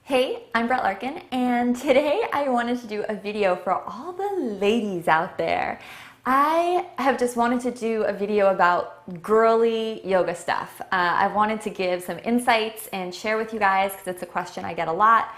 Hey, I'm Brett Larkin, and today I wanted to do a video for all the ladies out there. I have just wanted to do a video about girly yoga stuff. I wanted to give some insights and share with you guys, because it's a question I get a lot,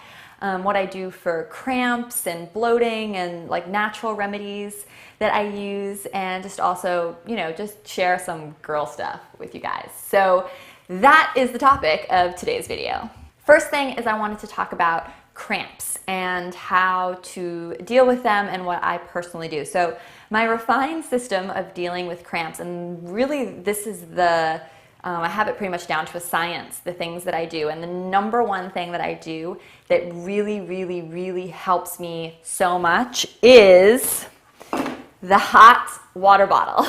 what I do for cramps and bloating and like natural remedies that I use, and just also, just share some girl stuff with you guys. So that is the topic of today's video. First thing is I wanted to talk about cramps and how to deal with them and what I personally do. So my refined system of dealing with cramps, and really this is I have it pretty much down to a science, the things that I do. And the number one thing that I do that really helps me so much is the hot water bottle.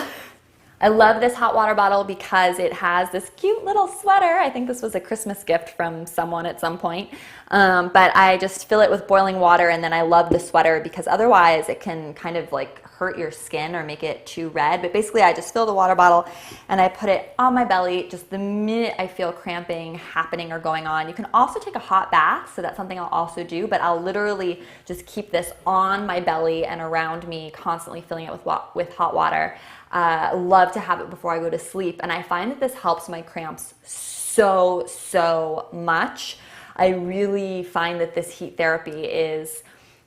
I love this hot water bottle because it has this cute little sweater. I think this was a Christmas gift from someone at some point. But I just fill it with boiling water, and then I love the sweater because otherwise it can kind of like hurt your skin or make it too red. But basically I just fill the water bottle and I put it on my belly just the minute I feel cramping happening or going on. You can also take a hot bath, so that's something I'll also do, but I'll literally just keep this on my belly and around me, constantly filling it with hot water. Love to have it before I go to sleep, and I find that this helps my cramps so much. I really find that this heat therapy is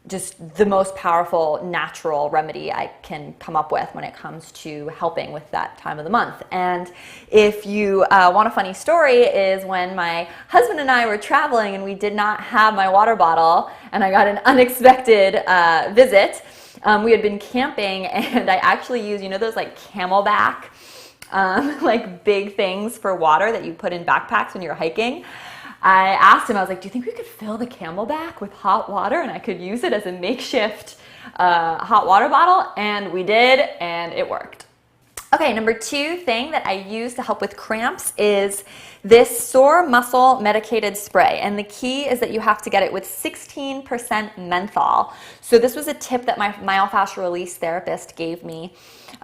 just the most powerful natural remedy I can come up with when it comes to helping with that time of the month. And if you want a funny story, is when my husband and I were traveling and we did not have my water bottle and I got an unexpected visit. We had been camping, and I actually used, those like Camelback, like big things for water that you put in backpacks when you're hiking. I asked him, I was like, do you think we could fill the Camelback with hot water and I could use it as a makeshift hot water bottle? And we did, and it worked. Okay, number two thing that I use to help with cramps is this sore muscle medicated spray. And the key is that you have to get it with 16% menthol. So this was a tip that my myofascial release therapist gave me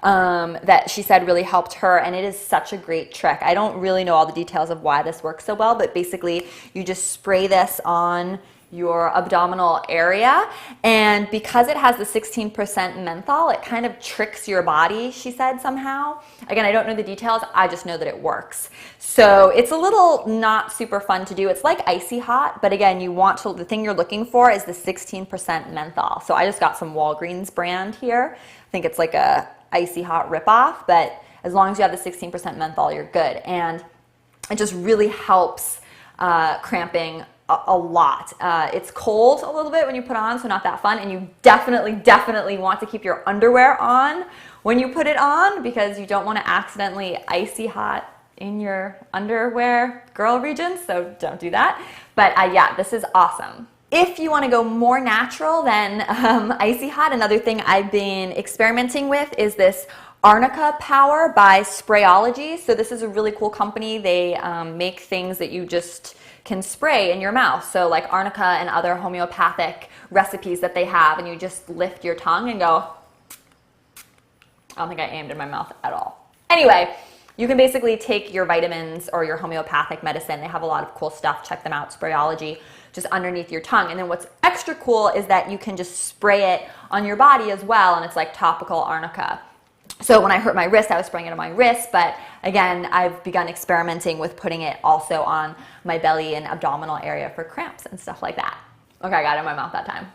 that she said really helped her, and it is such a great trick. I don't really know all the details of why this works so well, but basically you just spray this on your abdominal area, and because it has the 16% menthol, it kind of tricks your body, she said, somehow. Again, I don't know the details, I just know that it works. So it's a little not super fun to do. It's like icy hot, but again, the thing you're looking for is the 16% menthol. So I just got some Walgreens brand here. I think it's like a icy hot ripoff, but as long as you have the 16% menthol, you're good. And it just really helps cramping a lot. It's cold a little bit when you put on, so not that fun, and you definitely want to keep your underwear on when you put it on, because you don't want to accidentally icy hot in your underwear girl region, so don't do that. But yeah, this is awesome. If you want to go more natural than icy hot, another thing I've been experimenting with is this Arnica Power by Sprayology. So this is a really cool company. They make things that you just can spray in your mouth. So like Arnica and other homeopathic recipes that they have, and you just lift your tongue and go, I don't think I aimed in my mouth at all. Anyway, you can basically take your vitamins or your homeopathic medicine. They have a lot of cool stuff. Check them out, Sprayology, just underneath your tongue. And then what's extra cool is that you can just spray it on your body as well, and it's like topical Arnica. So when I hurt my wrist, I was spraying it on my wrist, but again, I've begun experimenting with putting it also on my belly and abdominal area for cramps and stuff like that. Okay, I got it in my mouth that time.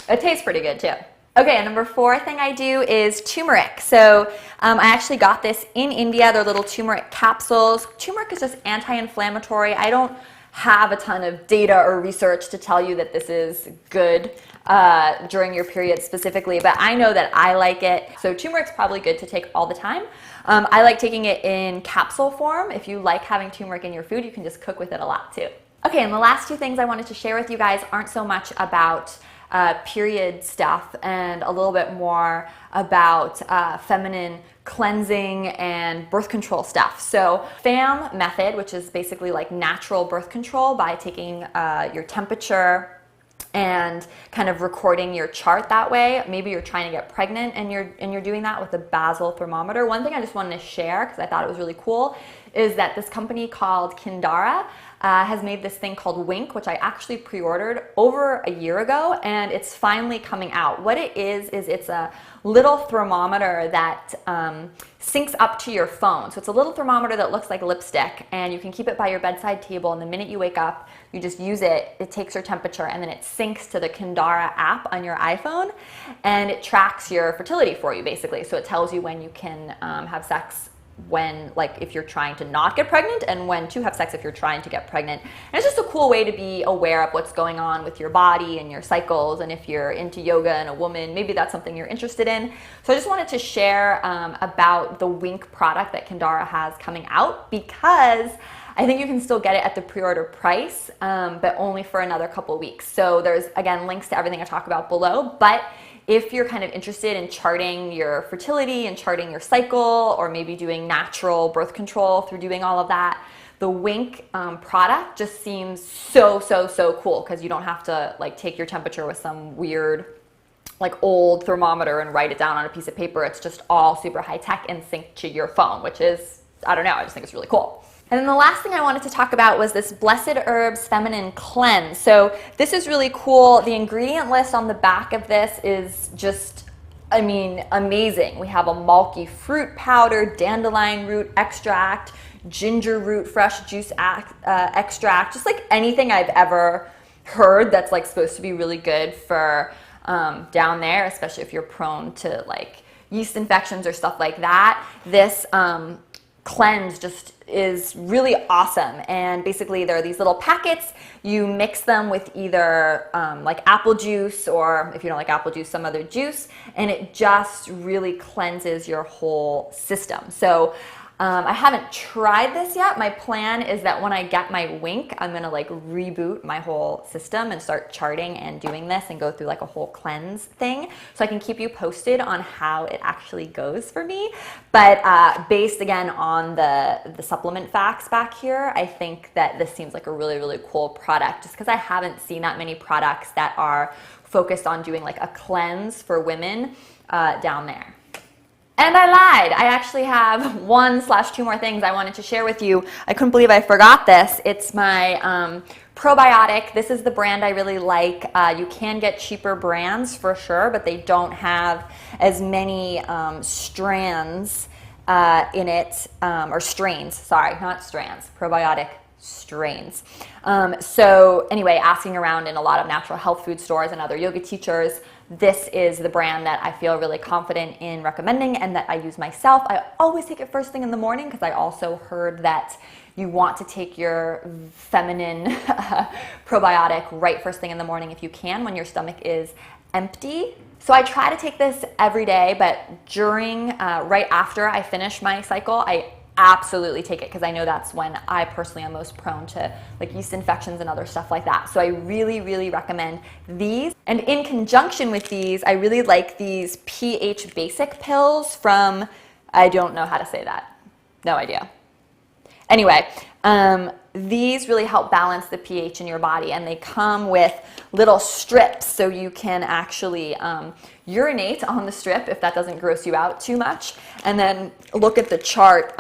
It tastes pretty good too. Okay, and number four thing I do is turmeric. So I actually got this in India. They're little turmeric capsules. Turmeric is just anti-inflammatory. I don't have a ton of data or research to tell you that this is good during your period specifically, but I know that I like it. So turmeric's probably good to take all the time. I like taking it in capsule form. If you like having turmeric in your food, you can just cook with it a lot too. Okay, and the last two things I wanted to share with you guys aren't so much about period stuff and a little bit more about feminine cleansing and birth control stuff. So FAM method, which is basically like natural birth control by taking your temperature and kind of recording your chart that way. Maybe you're trying to get pregnant and you're doing that with a basal thermometer. One thing I just wanted to share, because I thought it was really cool, is that this company called Kundera has made this thing called Wink, which I actually pre-ordered over a year ago, and it's finally coming out. What it is it's a little thermometer that syncs up to your phone. So it's a little thermometer that looks like lipstick, and you can keep it by your bedside table, and the minute you wake up, you just use it, it takes your temperature, and then it syncs to the Kundera app on your iPhone, and it tracks your fertility for you, basically. So it tells you when you can have sex, when, like, if you're trying to not get pregnant, and when to have sex if you're trying to get pregnant. And it's just a cool way to be aware of what's going on with your body and your cycles, and if you're into yoga and a woman, maybe that's something you're interested in. So I just wanted to share about the Wink product that Kundera has coming out, because I think you can still get it at the pre-order price, but only for another couple weeks. So there's, again, links to everything I talk about below, but if you're kind of interested in charting your fertility and charting your cycle, or maybe doing natural birth control through doing all of that, the Wink product just seems so cool, because you don't have to like take your temperature with some weird like old thermometer and write it down on a piece of paper. It's just all super high tech and synced to your phone, which is, I don't know, I just think it's really cool. And then the last thing I wanted to talk about was this Blessed Herbs Feminine Cleanse. So this is really cool. The ingredient list on the back of this is just, I mean, amazing. We have a mulky fruit powder, dandelion root extract, ginger root fresh juice extract, just like anything I've ever heard that's like supposed to be really good for down there, especially if you're prone to like yeast infections or stuff like that. This cleanse just is really awesome. And basically there are these little packets. You mix them with either like apple juice, or if you don't like apple juice, some other juice, and it just really cleanses your whole system. So I haven't tried this yet. My plan is that when I get my Wink, I'm gonna like reboot my whole system and start charting and doing this and go through like a whole cleanse thing, so I can keep you posted on how it actually goes for me. But based again on the supplement facts back here, I think that this seems like a really cool product, just because I haven't seen that many products that are focused on doing like a cleanse for women down there. And I lied. I actually have 1/2 more things I wanted to share with you. I couldn't believe I forgot this. It's my probiotic. This is the brand I really like. You can get cheaper brands for sure, but they don't have as many strands in it, or strains, sorry, not strands, probiotic strains. So anyway, asking around in a lot of natural health food stores and other yoga teachers, this is the brand that I feel really confident in recommending and that I use myself. I always take it first thing in the morning, because I also heard that you want to take your feminine probiotic right first thing in the morning if you can, when your stomach is empty. So I try to take this every day, but during, right after I finish my cycle, I absolutely take it, because I know that's when I personally am most prone to like yeast infections and other stuff like that. So I really recommend these. And in conjunction with these, I really like these pH basic pills from, I don't know how to say that, no idea. Anyway, these really help balance the pH in your body, and they come with little strips, so you can actually urinate on the strip if that doesn't gross you out too much, and then look at the chart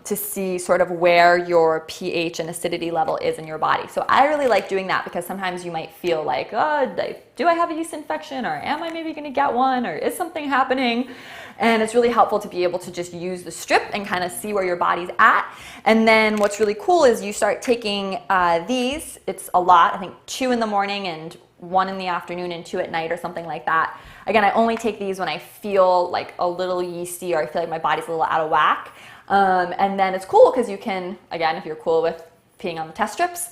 to see sort of where your pH and acidity level is in your body. So I really like doing that, because sometimes you might feel like, oh, do I have a yeast infection, or am I maybe going to get one, or is something happening? And it's really helpful to be able to just use the strip and kind of see where your body's at. And then what's really cool is you start taking these. It's a lot, I think 2 in the morning and 1 in the afternoon and 2 at night or something like that. Again, I only take these when I feel like a little yeasty, or I feel like my body's a little out of whack. And then it's cool because you can, again, if you're cool with peeing on the test strips,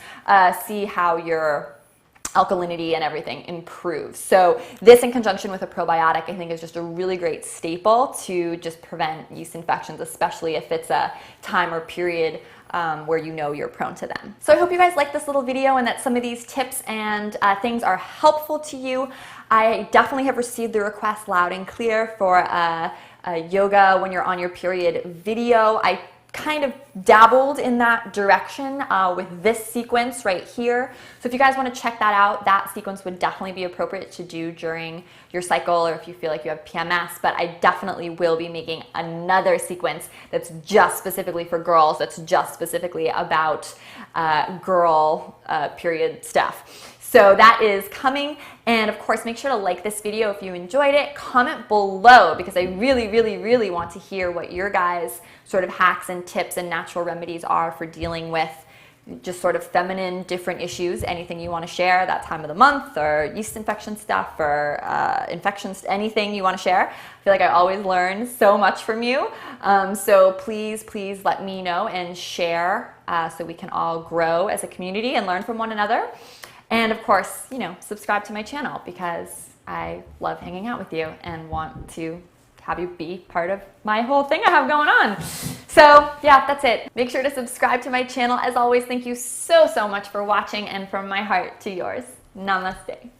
see how your alkalinity and everything improves. So this, in conjunction with a probiotic, I think is just a really great staple to just prevent yeast infections, especially if it's a time or period where you know you're prone to them. So I hope you guys liked this little video and that some of these tips and things are helpful to you. I definitely have received the request loud and clear for a yoga when you're on your period video. I kind of dabbled in that direction with this sequence right here. So if you guys want to check that out, that sequence would definitely be appropriate to do during your cycle or if you feel like you have PMS, but I definitely will be making another sequence that's just specifically for girls, that's just specifically about girl period stuff. So that is coming, and of course make sure to like this video if you enjoyed it. Comment below because I really, really, really want to hear what your guys' sort of hacks and tips and natural remedies are for dealing with just sort of feminine different issues. Anything you want to share that time of the month, or yeast infection stuff, or infections, anything you want to share. I feel like I always learn so much from you. So please, please let me know and share so we can all grow as a community and learn from one another. And of course, you know, subscribe to my channel because I love hanging out with you and want to have you be part of my whole thing I have going on. So yeah, that's it. Make sure to subscribe to my channel. As always, thank you so, so much for watching, and from my heart to yours, namaste.